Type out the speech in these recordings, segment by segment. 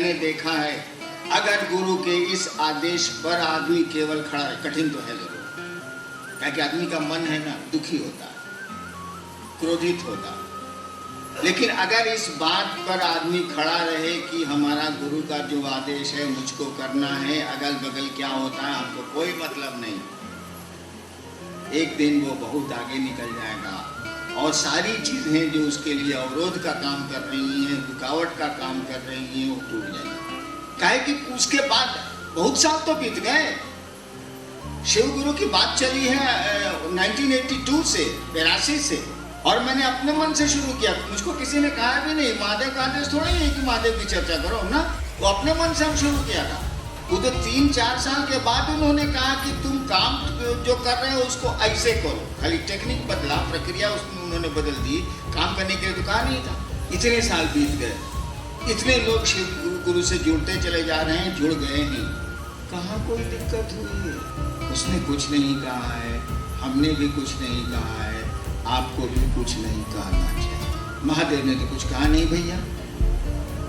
मैंने देखा है, अगर गुरु के इस आदेश पर आदमी केवल खड़ा है, कठिन तो है जरूर, क्योंकि आदमी का मन है ना दुखी होता है, क्रोधित होता है। लेकिन अगर इस बात पर आदमी खड़ा रहे कि हमारा गुरु का जो आदेश है मुझको करना है, अगल बगल क्या होता है हमको कोई मतलब नहीं, एक दिन वो बहुत आगे निकल जाएगा और सारी चीजें जो उसके लिए अवरोध का काम कर रही हैं, रुकावट का काम कर रही हैं, वो टूट जाएंगी। काहे कि उसके बाद बहुत साल तो बीत गए। शिव गुरु की बात चली है 1982 से, 82 से, और मैंने अपने मन से शुरू किया। मुझको किसी ने कहा भी नहीं, महादेव का आदेश थोड़ा ही है कि महादेव की चर्चा करो ना, वो अपने मन से हम शुरू किया था। वो तो 3-4 साल के बाद उन्होंने कहा कि तुम काम जो कर रहे हो उसको ऐसे करो, खाली टेक्निक बदला, प्रक्रिया उसमें उन्होंने बदल दी, काम करने के लिए तो कहा नहीं था। इतने साल बीत गए, इतने लोग शिव गुरु से जुड़ते चले जा रहे हैं, जुड़ गए हैं, कहाँ कोई दिक्कत हुई है? उसने कुछ नहीं कहा है, हमने भी कुछ नहीं कहा है, आपको भी कुछ नहीं कहना चाहिए। महादेव ने तो कुछ कहा नहीं भैया,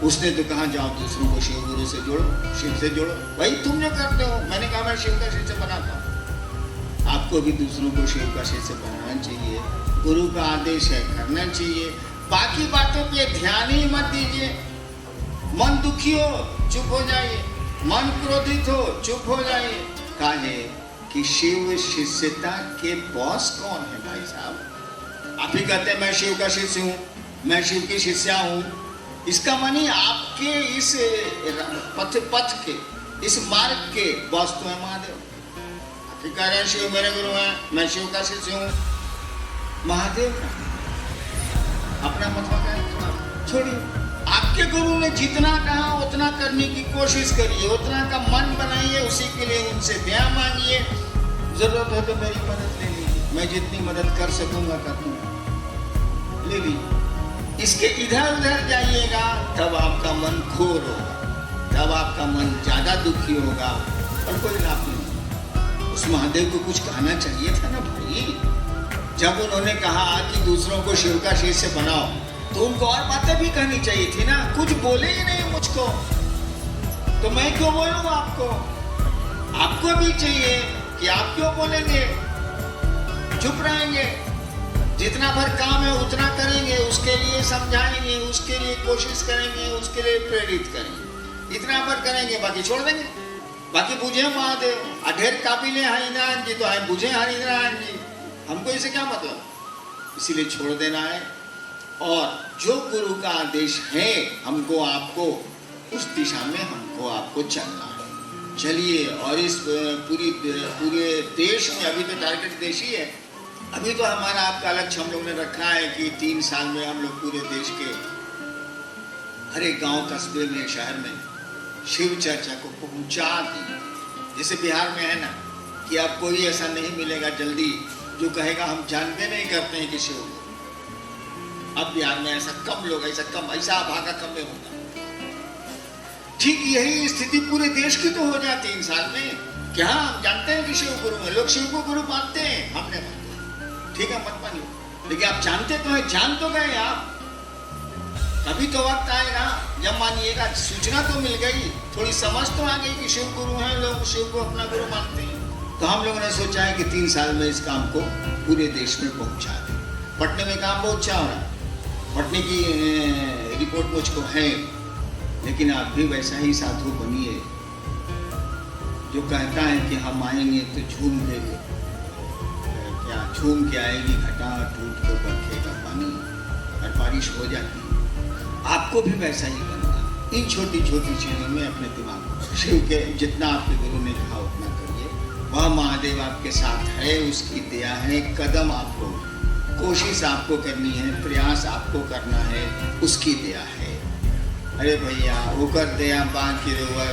उसने तो कहा जाओ दूसरों को शिव गुरु से जोड़ो, शिव से जोड़ो, भाई तुम जो करते हो। मैंने कहा मैं शिव का शिष्य बनाता हूँ, आपको भी दूसरों को शिव का शिष्य बनाना चाहिए, गुरु का आदेश है करना चाहिए, बाकी बातों पे ध्यान ही मत दीजिए। मन दुखी हो चुप हो जाइए, मन क्रोधित हो चुप हो जाइए। काहे कि शिव शिष्यता के बॉस कौन है भाई साहब? आप ही कहते हैं मैं शिव का शिष्य हूँ, मैं शिव की शिष्या हूँ, इसका मानी आपके इस पथ के, इस मार्ग के बॉस तो है महादेव। आप ही कह रहे हैं शिव मेरे गुरु हैं, मैं शिव का शिष्य हूँ, महादेव का अपना मतलब है छोड़िए। आपके गुरु ने जितना कहा उतना करने की कोशिश करिए, उतना का मन बनाइए, उसी के लिए उनसे दया मांगिए। जरूरत है तो मेरी मदद ले लीजिए, मैं जितनी मदद कर सकूंगा करूंगा, ले लीजिए। इसके इधर उधर जाइएगा तब आपका मन खोर होगा, तब आपका मन ज्यादा दुखी होगा और कोई लाभ नहीं। उस महादेव को कुछ कहना चाहिए था ना भाई। जब उन्होंने कहा कि दूसरों को शिव का शिष्य बनाओ, तो उनको और बातें भी कहनी चाहिए थी ना, कुछ बोले ही नहीं मुझको, तो मैं क्यों बोलूंगा आपको? आपको भी चाहिए कि आप क्यों बोलेंगे, चुप रहेंगे। जितना भर काम है उतना करेंगे, उसके लिए समझाएंगे, उसके लिए कोशिश करेंगे, उसके लिए प्रेरित करेंगे, इतना भर करेंगे, बाकी छोड़ देंगे। बाकी बुझे महादेव अढेर काबिल है हरिनारायण जी, तो है बुझे हरिनारायण जी, हमको इसे क्या मतलब? इसीलिए छोड़ देना है, और जो गुरु का आदेश है हमको आपको उस दिशा में हमको आपको चलना है। चलिए, और इस पूरे देश में अभी तो टारगेट देश ही है, अभी तो हमारा आपका लक्ष्य हम लोग ने रखा है कि 3 साल में हम लोग पूरे देश के हर एक गांव कस्बे में शहर में शिव चर्चा को पहुंचा दें। जैसे बिहार में है ना कि अब कोई ऐसा नहीं मिलेगा जल्दी जो कहेगा हम जानते नहीं करते हैं कि शिव। अब बिहार में ऐसा कम लोग, ऐसा भागा कम में होगा। ठीक यही स्थिति पूरे देश की तो हो जाती 3 साल में। क्या हम जानते हैं कि शिव गुरु है, लोग शिव को गुरु मानते हैं, हमने मानते, ठीक है मत मानिए, लेकिन आप जानते तो हैं, जान तो गए आप। कभी तो वक्त आएगा जब मानिएगा, सूचना तो मिल गई, थोड़ी समझ तो आ गई कि शिव गुरु हैं, लोग शिव को अपना गुरु मानते हैं। तो हम लोगों ने सोचा है कि 3 साल में इस काम को पूरे देश में पहुंचा दें। पटने में काम बहुत अच्छा हो रहा है, पटने की रिपोर्ट मुझको है, लेकिन आप भी वैसा ही साधु बनिए जो कहता है कि हम आएंगे तो झूम देंगे, क्या झूम के आएगी घटा, टूट के बरखेगा पानी, और बारिश हो जाती है। आपको भी वैसा ही बनना, इन छोटी छोटी चीजों में अपने दिमाग को शिव के जितना आपके गुरु ने कहा उतना करिए। वह महादेव आपके साथ है, उसकी दया है, कदम आपको, कोशिश आपको करनी है, प्रयास आपको करना है, उसकी दया है। अरे भैया ओकर दया बाकी रोवर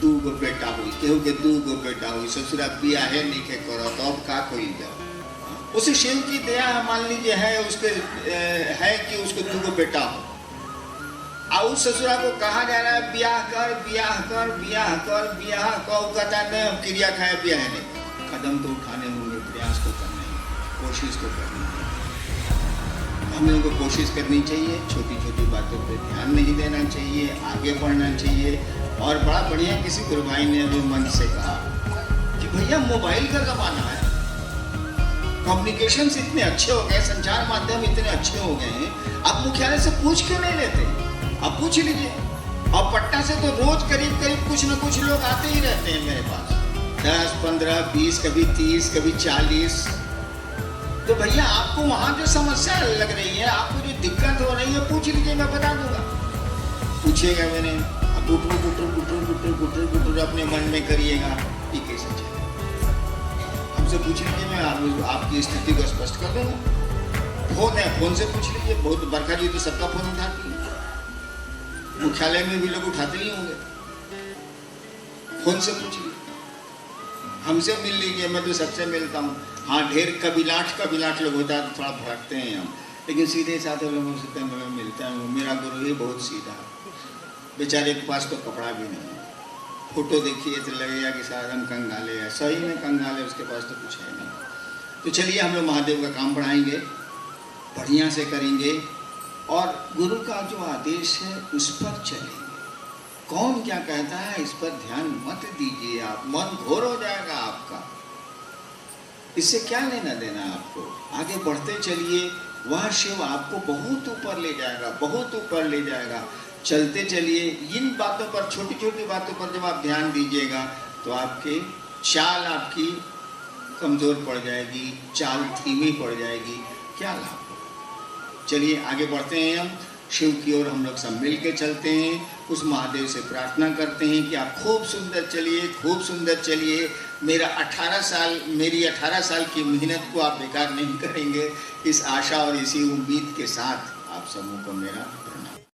2 गो बेटा हुई, केहू के 2 गो बेटा हुई, ससुरा बिया है नहीं के करो तो अब का कोई जाओ। उस शिव की दया मान लीजिए है, उसके है कि उसको 2 गो बेटा हो, और उस ससुरा को कहा जा रहा है ब्याह कर ब्याह कर ब्याह कर ब्याह कर, कहता नहीं क्रिया खाए ब्याह नहीं। कदम तो उठाने होंगे, प्रयास तो करना है, कोशिश तो करनी है। हम लोगों को कोशिश करनी चाहिए, छोटी छोटी बातों पे ध्यान नहीं देना चाहिए, आगे बढ़ना चाहिए। और बड़ा बढ़िया किसी गुरु भाई ने अभी मन से कहा कि भैया मोबाइल का ज़माना है, कम्युनिकेशंस इतने अच्छे हो गए, संचार माध्यम इतने अच्छे हो गए हैं, आप मुख्यालय से पूछ क्यों नहीं लेते? आप पूछ लीजिए। और पटना से तो रोज करीब करीब कुछ न कुछ लोग आते ही रहते हैं मेरे पास, 10, 15, 20, कभी 30, कभी 40। तो भैया आपको वहां जो समस्या लग रही है, आपको जो दिक्कत हो रही है, पूछ लीजिए, मैं बता दूंगा। पूछिएगा मैंने, अब गुटरू गुटरू गुटरू गुटरू गुटरू गुटरू अपने मन में करिएगा, ये कैसे चलेगा? हमसे पूछ लीजिए, मैं आपकी स्थिति को स्पष्ट कर दूंगा। फोन है, फोन से पूछ लीजिए। बहुत बरखा जी तो सबका फोन उठाती है, मुख्यालय में भी लोग उठाते ही होंगे। फोन से पूछ लीजिए, हमसे मिल लीजिए, मैं तो सबसे मिलता हूँ। हाँ, ढेर कबिलाट लोग होता है तो थोड़ा भटकते हैं हम, लेकिन सीधे साधे लोगों से तो मैं मिलता हूँ। मेरा गुरु ही बहुत सीधा, बेचारे के पास तो कपड़ा भी नहीं है। फोटो देखिए तो लगेगा कि शायद हम कंगाले हैं, सही में कंगाले, उसके पास तो कुछ है नहीं। तो चलिए हम लोग महादेव का काम बढ़ाएंगे, बढ़िया से करेंगे और गुरु का जो आदेश है उस पर चलेंगे। कौन क्या कहता है इस पर ध्यान मत दीजिए, आप मन घोर हो जाएगा आपका। इससे क्या लेना देना आपको? आगे बढ़ते चलिए, वह शिव आपको बहुत ऊपर ले जाएगा, बहुत ऊपर ले जाएगा। चलते चलिए, इन बातों पर, छोटी छोटी बातों पर जब आप ध्यान दीजिएगा तो आपके चाल आपकी कमजोर पड़ जाएगी, चाल धीमी पड़ जाएगी, क्या लाभ? चलिए आगे बढ़ते हैं, हम शिव की ओर हम लोग सब मिल के चलते हैं। उस महादेव से प्रार्थना करते हैं कि आप खूब सुंदर चलिए, खूब सुंदर चलिए। मेरी 18 साल की मेहनत को आप बेकार नहीं करेंगे। इस आशा और इसी उम्मीद के साथ आप सबों को मेरा